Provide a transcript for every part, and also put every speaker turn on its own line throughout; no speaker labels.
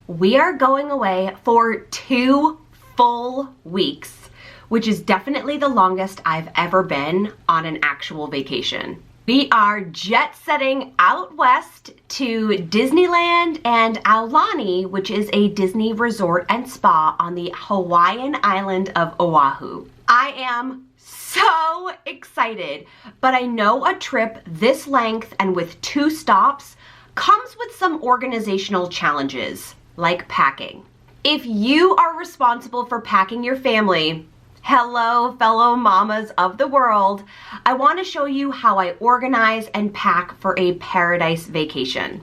We are going away for 2 full weeks, which is definitely the longest I've ever been on an actual vacation. We are jet setting out west to Disneyland and Aulani, which is a Disney resort and spa on the Hawaiian island of Oahu. I am so excited, but I know a trip this length and with 2 stops comes with some organizational challenges, like packing. If you are responsible for packing your family, hello, fellow mamas of the world, I want to show you how I organize and pack for a paradise vacation.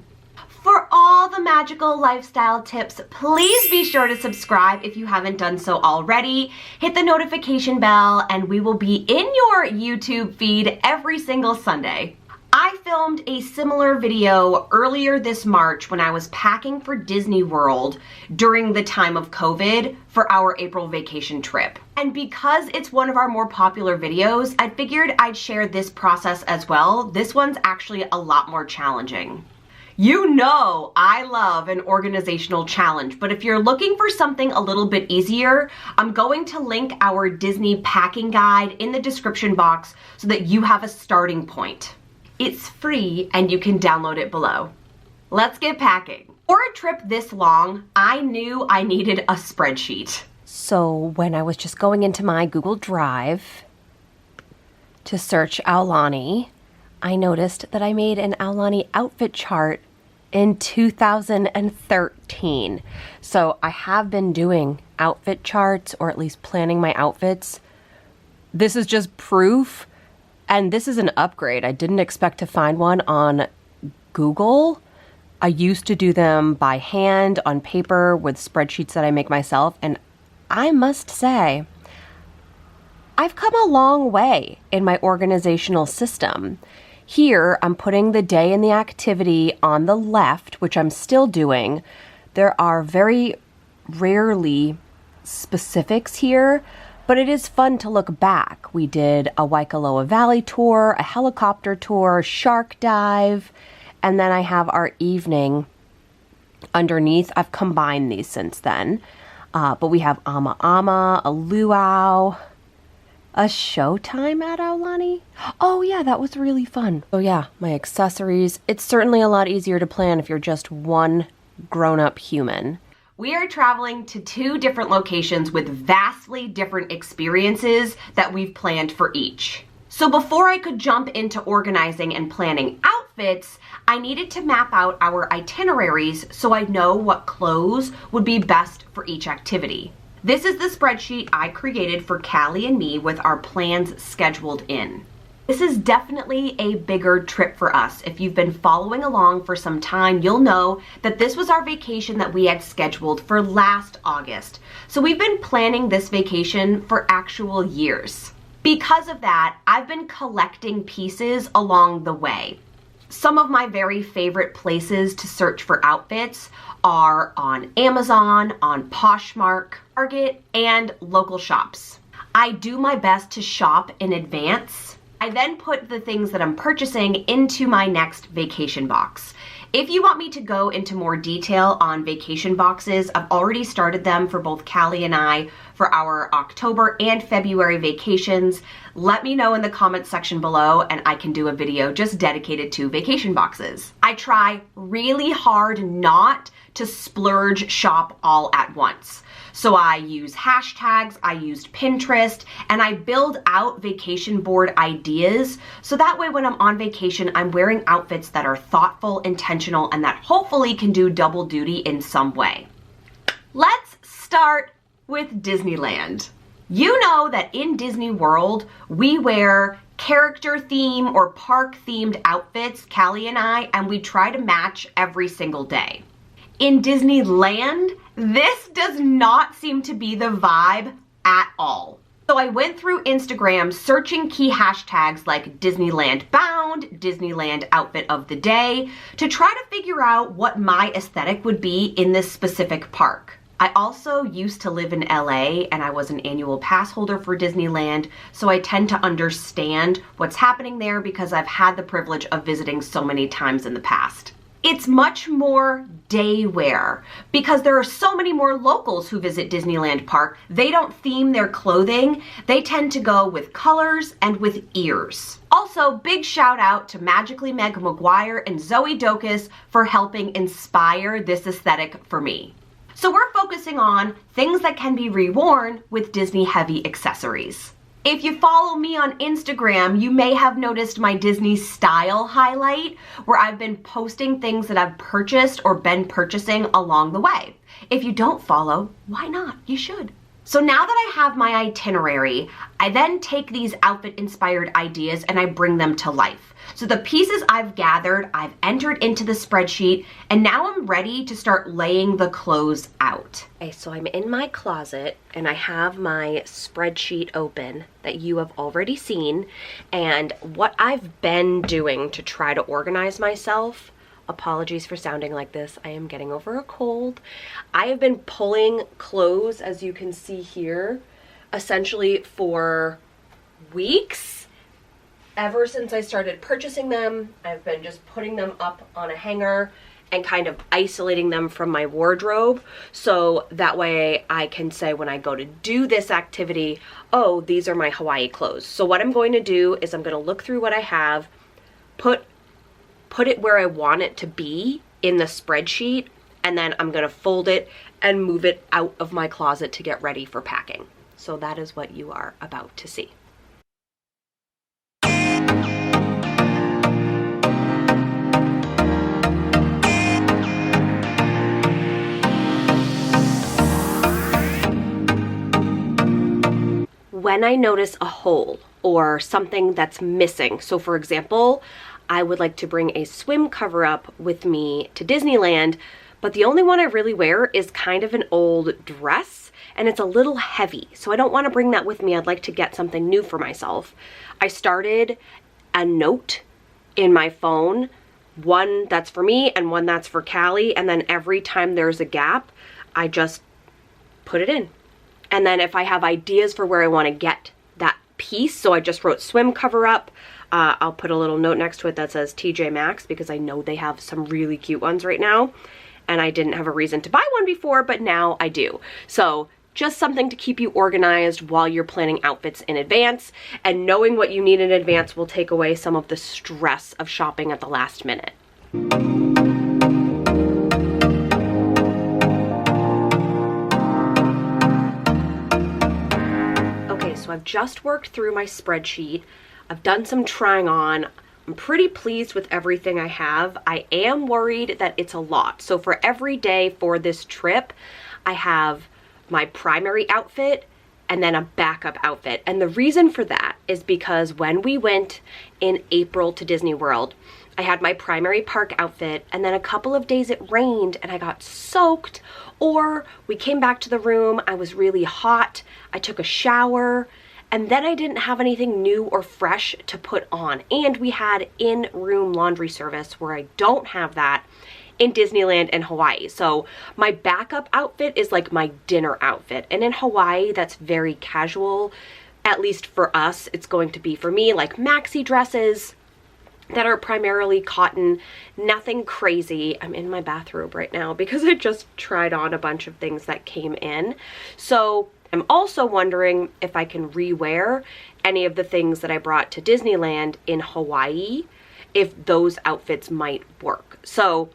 For all the magical lifestyle tips, please be sure to subscribe if you haven't done so already. Hit the notification bell and we will be in your YouTube feed every single Sunday. I filmed a similar video earlier this March when I was packing for Disney World during the time of COVID for our April vacation trip. And because it's one of our more popular videos, I figured I'd share this process as well. This one's actually a lot more challenging. You know I love an organizational challenge, but if you're looking for something a little bit easier, I'm going to link our Disney packing guide in the description box so that you have a starting point. It's free and you can download it below. Let's get packing. For a trip this long, I knew I needed a spreadsheet. So when I was just going into my Google Drive to search Aulani, I noticed that I made an Aulani outfit chart in 2013. So I have been doing outfit charts, or at least planning my outfits. This is just proof. And this is an upgrade. I didn't expect to find one on Google. I used to do them by hand on paper with spreadsheets that I make myself. And I must say, I've come a long way in my organizational system. Here, I'm putting the day and the activity on the left, which I'm still doing. There are very rarely specifics here, but it is fun to look back. We did a Waikoloa Valley tour, a helicopter tour, shark dive, and then I have our evening underneath. I've combined these since then. But we have Ama Ama, a luau, a showtime at Aulani. Oh yeah, that was really fun. Oh yeah, my accessories. It's certainly a lot easier to plan if you're just one grown-up human. We are traveling to 2 different locations with vastly different experiences that we've planned for each. So before I could jump into organizing and planning outfits, I needed to map out our itineraries so I'd know what clothes would be best for each activity. This is the spreadsheet I created for Callie and me with our plans scheduled in. This is definitely a bigger trip for us. If you've been following along for some time, you'll know that this was our vacation that we had scheduled for last August. So we've been planning this vacation for actual years. Because of that, I've been collecting pieces along the way. Some of my very favorite places to search for outfits are on Amazon, on Poshmark, Target, and local shops. I do my best to shop in advance. I then put the things that I'm purchasing into my next vacation box. If you want me to go into more detail on vacation boxes, I've already started them for both Callie and I for our October and February vacations. Let me know in the comments section below and I can do a video just dedicated to vacation boxes. I try really hard not to splurge shop all at once. So I use hashtags, I used Pinterest, and I build out vacation board ideas. So that way when I'm on vacation, I'm wearing outfits that are thoughtful, intentional, and that hopefully can do double duty in some way. Let's start with Disneyland. You know that in Disney World, we wear character theme or park themed outfits, Callie and I, and we try to match every single day. In Disneyland, this does not seem to be the vibe at all. So I went through Instagram searching key hashtags like Disneyland bound, Disneyland outfit of the day, to try to figure out what my aesthetic would be in this specific park. I also used to live in LA and I was an annual pass holder for Disneyland, so I tend to understand what's happening there because I've had the privilege of visiting so many times in the past. It's much more day wear because there are so many more locals who visit Disneyland Park. They don't theme their clothing. They tend to go with colors and with ears. Also, big shout out to Magically Meg McGuire and Zoe Dokus for helping inspire this aesthetic for me. So we're focusing on things that can be reworn with Disney heavy accessories. If you follow me on Instagram, you may have noticed my Disney style highlight where I've been posting things that I've purchased or been purchasing along the way. If you don't follow, why not? You should. So now that I have my itinerary, I then take these outfit inspired ideas and I bring them to life. So the pieces I've gathered, I've entered into the spreadsheet, and now I'm ready to start laying the clothes out. Okay, so I'm in my closet and I have my spreadsheet open that you have already seen. And what I've been doing to try to organize myself, apologies for sounding like this, I am getting over a cold. I have been pulling clothes, as you can see here, essentially for weeks. Ever since I started purchasing them, I've been just putting them up on a hanger and kind of isolating them from my wardrobe. So that way I can say when I go to do this activity, oh, these are my Hawaii clothes. So what I'm going to do is I'm going to look through what I have, put it where I want it to be in the spreadsheet, and then I'm going to fold it and move it out of my closet to get ready for packing. So that is what you are about to see. When I notice a hole or something that's missing, so for example, I would like to bring a swim cover up with me to Disneyland, but the only one I really wear is kind of an old dress and it's a little heavy, so I don't want to bring that with me. I'd like to get something new for myself. I started a note in my phone, one that's for me and one that's for Callie, and then every time there's a gap, I just put it in. And then if I have ideas for where I want to get that piece, so I just wrote swim cover up, I'll put a little note next to it that says TJ Maxx because I know they have some really cute ones right now. And I didn't have a reason to buy one before, but now I do. So just something to keep you organized while you're planning outfits in advance. And knowing what you need in advance will take away some of the stress of shopping at the last minute. So I've just worked through my spreadsheet. I've done some trying on. I'm pretty pleased with everything I have. I am worried that it's a lot. So for every day for this trip, I have my primary outfit and then a backup outfit. And the reason for that is because when we went in April to Disney World, I had my primary park outfit and then a couple of days it rained and I got soaked, or we came back to the room, I was really hot, I took a shower, and then I didn't have anything new or fresh to put on. And we had in-room laundry service where I don't have that in Disneyland and Hawaii. So my backup outfit is like my dinner outfit. And in Hawaii, that's very casual. At least for us, it's going to be, for me, like maxi dresses that are primarily cotton, nothing crazy. I'm in my bathrobe right now because I just tried on a bunch of things that came in. So I'm also wondering if I can rewear any of the things that I brought to Disneyland in Hawaii, if those outfits might work. So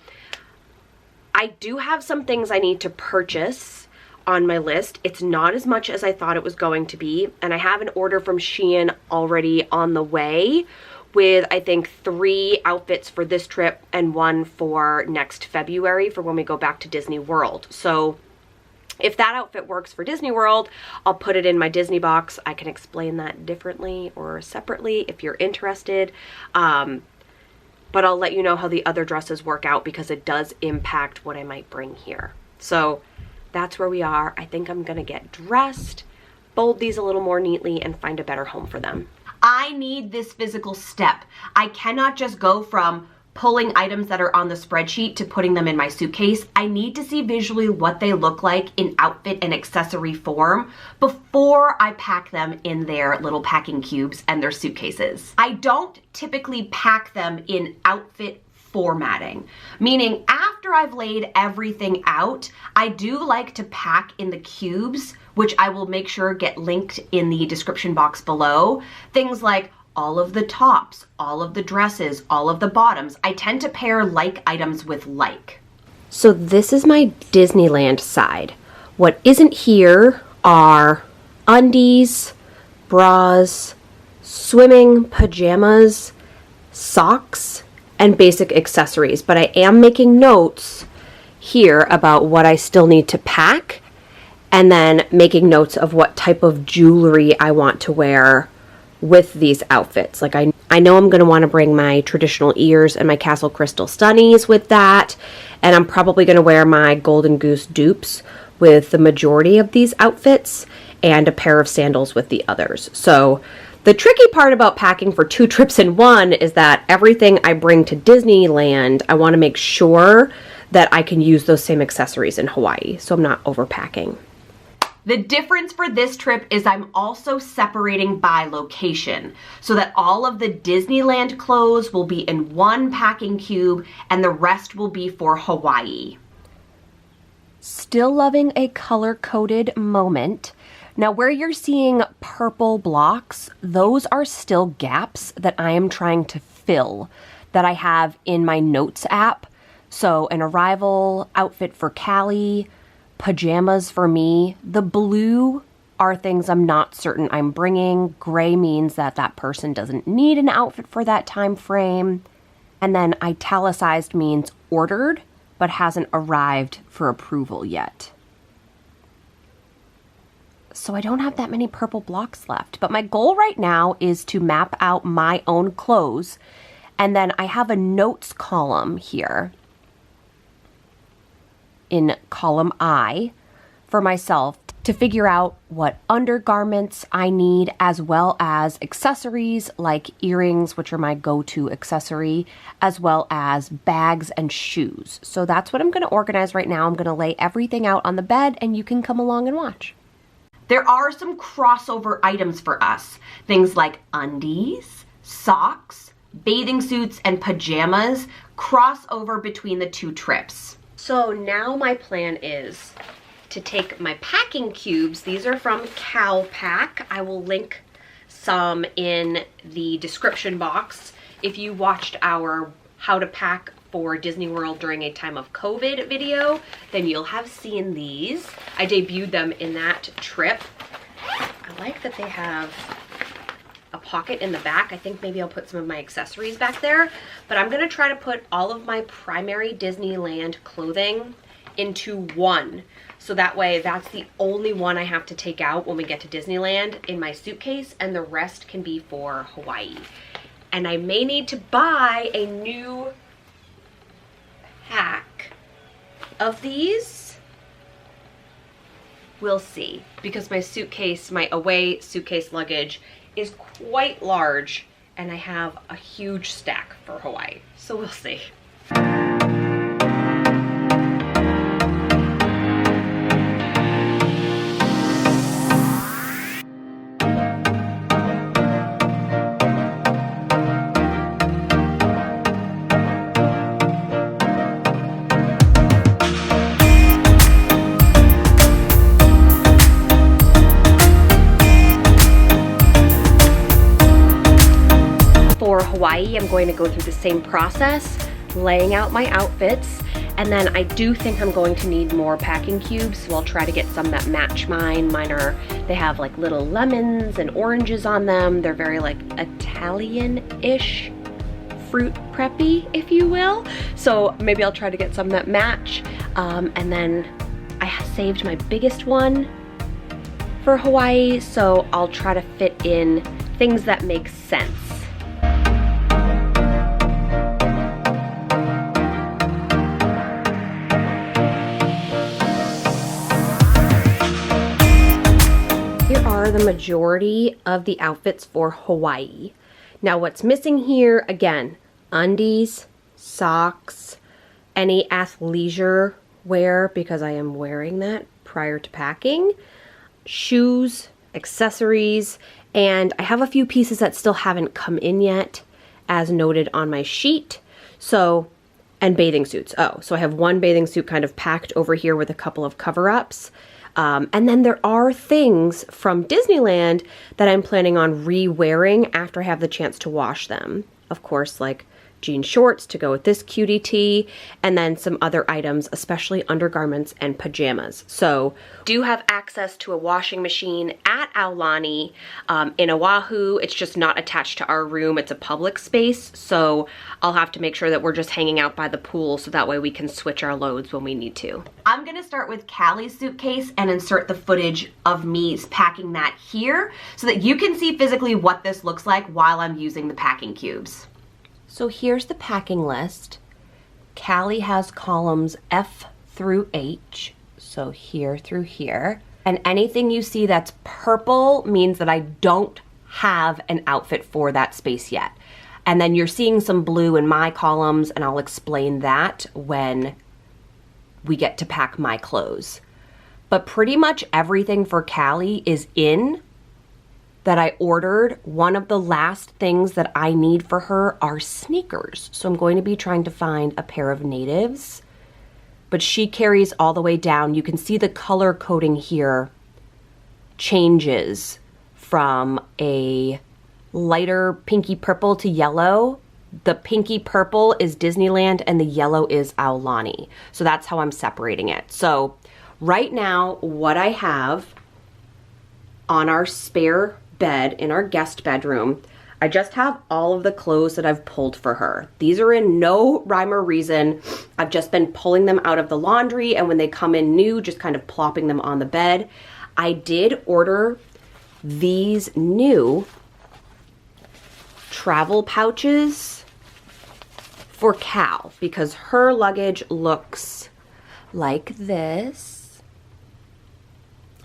I do have some things I need to purchase on my list. It's not as much as I thought it was going to be, and I have an order from Shein already on the way with, I think, 3 outfits for this trip and 1 for next February for when we go back to Disney World. So if that outfit works for Disney World, I'll put it in my Disney box. I can explain that differently or separately if you're interested. But I'll let you know how the other dresses work out because it does impact what I might bring here. So that's where we are. I think I'm gonna get dressed, fold these a little more neatly, and find a better home for them. I need this physical step. I cannot just go from pulling items that are on the spreadsheet to putting them in my suitcase. I need to see visually what they look like in outfit and accessory form before I pack them in their little packing cubes and their suitcases. I don't typically pack them in outfit formatting, meaning after I've laid everything out, I do like to pack in the cubes, which I will make sure get linked in the description box below. Things like all of the tops, all of the dresses, all of the bottoms. I tend to pair like items with like. So this is my Disneyland side. What isn't here are undies, bras, swimming pajamas, socks, and basic accessories. But I am making notes here about what I still need to pack, and then making notes of what type of jewelry I want to wear with these outfits. Like I know I'm going to want to bring my traditional ears and my Castle Crystal Stunnies with that, and I'm probably going to wear my Golden Goose dupes with the majority of these outfits, and a pair of sandals with the others. So the tricky part about packing for 2 trips in one is that everything I bring to Disneyland, I want to make sure that I can use those same accessories in Hawaii, so I'm not overpacking. The difference for this trip is I'm also separating by location so that all of the Disneyland clothes will be in one packing cube and the rest will be for Hawaii. Still loving a color-coded moment. Now where you're seeing purple blocks, those are still gaps that I am trying to fill that I have in my notes app. So an arrival outfit for Callie, pajamas for me. The blue are things I'm not certain I'm bringing. Gray means that that person doesn't need an outfit for that time frame. And then italicized means ordered, but hasn't arrived for approval yet. So I don't have that many purple blocks left, but my goal right now is to map out my own clothes. And then I have a notes column here in column I for myself to figure out what undergarments I need, as well as accessories like earrings, which are my go-to accessory, as well as bags and shoes. So that's what I'm going to organize right now. I'm going to lay everything out on the bed and you can come along and watch. There are some crossover items for us. Things like undies, socks, bathing suits, and pajamas cross over between the 2 trips. So now my plan is to take my packing cubes. These are from CalPack. I will link some in the description box. If you watched our how to pack for Disney World during a time of COVID video, then you'll have seen these. I debuted them in that trip. I like that they have a pocket in the back. I think maybe I'll put some of my accessories back there, but I'm gonna try to put all of my primary Disneyland clothing into one. So that way that's the only one I have to take out when we get to Disneyland in my suitcase, and the rest can be for Hawaii. And I may need to buy a new pack of these. We'll see, because my suitcase, my away suitcase luggage is quite large and I have a huge stack for Hawaii. So we'll see. For Hawaii, I'm going to go through the same process, laying out my outfits, and then I do think I'm going to need more packing cubes, so I'll try to get some that match mine. Mine are, they have like little lemons and oranges on them. They're very like Italian-ish, fruit preppy, if you will. So maybe I'll try to get some that match. And then I saved my biggest one for Hawaii, so I'll try to fit in things that make sense. The majority of the outfits for Hawaii. Now what's missing here, again, undies, socks, any athleisure wear because I am wearing that prior to packing, shoes, accessories, and I have a few pieces that still haven't come in yet as noted on my sheet. So And bathing suits. Oh, so I have one bathing suit kind of packed over here with a couple of cover-ups. And then there are things from Disneyland that I'm planning on re-wearing after I have the chance to wash them. Of course, like jean shorts to go with this cutie tee, and then some other items, especially undergarments and pajamas. So do have access to a washing machine at Aulani in Oahu. It's just not attached to our room. It's a public space, so I'll have to make sure that we're just hanging out by the pool so that way we can switch our loads when we need to. I'm gonna start with Callie's suitcase and insert the footage of me packing that here so that you can see physically what this looks like while I'm using the packing cubes. So here's the packing list. Callie has columns F through H, so here through here. And anything you see that's purple means that I don't have an outfit for that space yet. And then you're seeing some blue in my columns, and I'll explain that when we get to pack my clothes. But pretty much everything for Callie is in that I ordered. One of the last things that I need for her are sneakers. So I'm going to be trying to find a pair of natives, but she carries all the way down. You can see the color coding here changes from a lighter pinky purple to yellow. The pinky purple is Disneyland and the yellow is Aulani. So that's how I'm separating it. So right now, what I have on our spare bed in our guest bedroom, I just have all of the clothes that I've pulled for her. These are in no rhyme or reason. I've just been pulling them out of the laundry, and when they come in new, just kind of plopping them on the bed. I did order these new travel pouches for Cal because her luggage looks like this.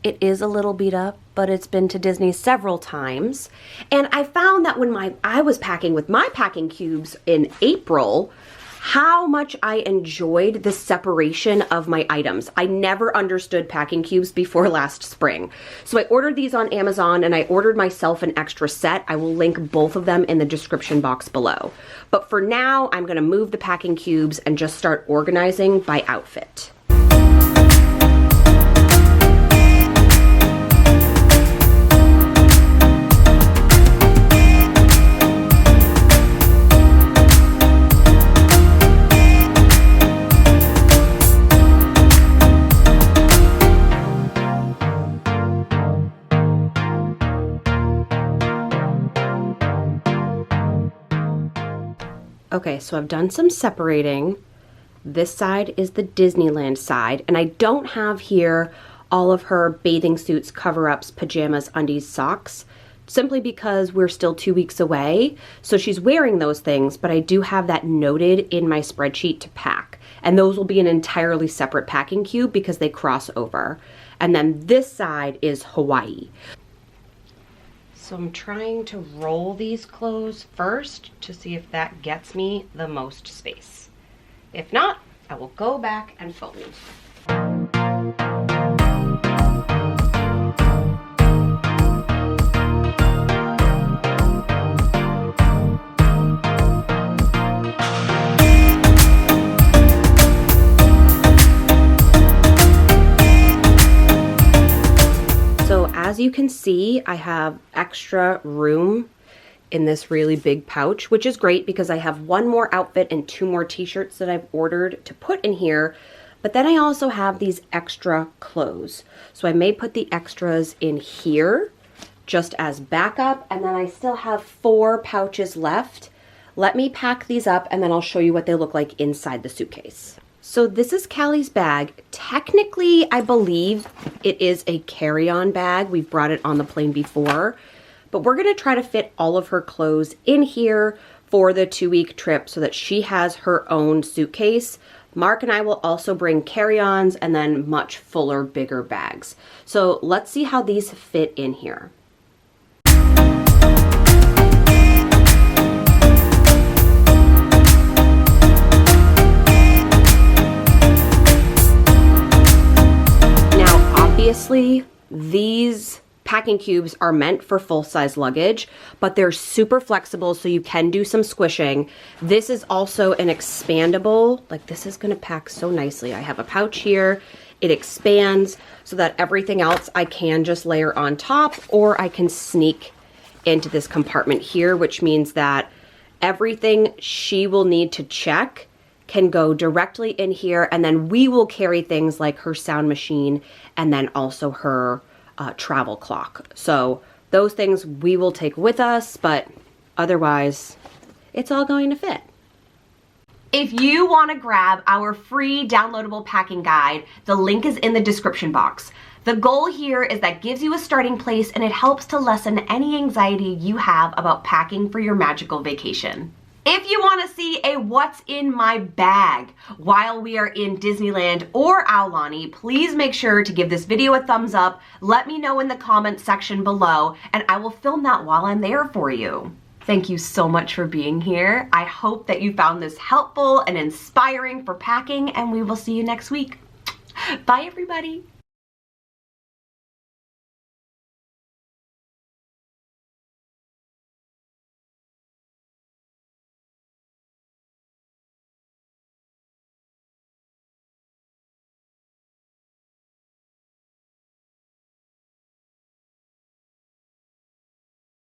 It is a little beat up, but it's been to Disney several times. And I found that when I was packing with my packing cubes in April, how much I enjoyed the separation of my items. I never understood packing cubes before last spring. So I ordered these on Amazon, and I ordered myself an extra set. I will link both of them in the description box below. But for now, I'm gonna move the packing cubes and just start organizing by outfit. Okay, so I've done some separating. This side is the Disneyland side, and I don't have here all of her bathing suits, cover-ups, pajamas, undies, socks, simply because we're still 2 weeks away. So she's wearing those things, but I do have that noted in my spreadsheet to pack. And those will be an entirely separate packing cube because they cross over. And then this side is Hawaii. So I'm trying to roll these clothes first to see if that gets me the most space. If not, I will go back and fold. As you can see, I have extra room in this really big pouch, which is great because I have one more outfit and 2 more t-shirts that I've ordered to put in here. But then I also have these extra clothes. So I may put the extras in here just as backup. And then I still have 4 pouches left. Let me pack these up and then I'll show you what they look like inside the suitcase. So this is Callie's bag. Technically, I believe it is a carry-on bag. We've brought it on the plane before, but we're gonna try to fit all of her clothes in here for the 2-week trip so that she has her own suitcase. Mark and I will also bring carry-ons and then much fuller, bigger bags. So let's see how these fit in here. Obviously, these packing cubes are meant for full-size luggage, but they're super flexible, so you can do some squishing. This is also an expandable, like this is gonna pack so nicely. I have a pouch here. It expands so that everything else I can just layer on top, or I can sneak into this compartment here, which means that everything she will need to check can go directly in here, and then we will carry things like her sound machine and then also her travel clock. So those things we will take with us, but otherwise it's all going to fit. If you want to grab our free downloadable packing guide, the link is in the description box. The goal here is that gives you a starting place, and it helps to lessen any anxiety you have about packing for your magical vacation. If you want to see a what's in my bag while we are in Disneyland or Aulani, please make sure to give this video a thumbs up. Let me know in the comments section below, and I will film that while I'm there for you. Thank you so much for being here. I hope that you found this helpful and inspiring for packing, and we will see you next week. Bye, everybody.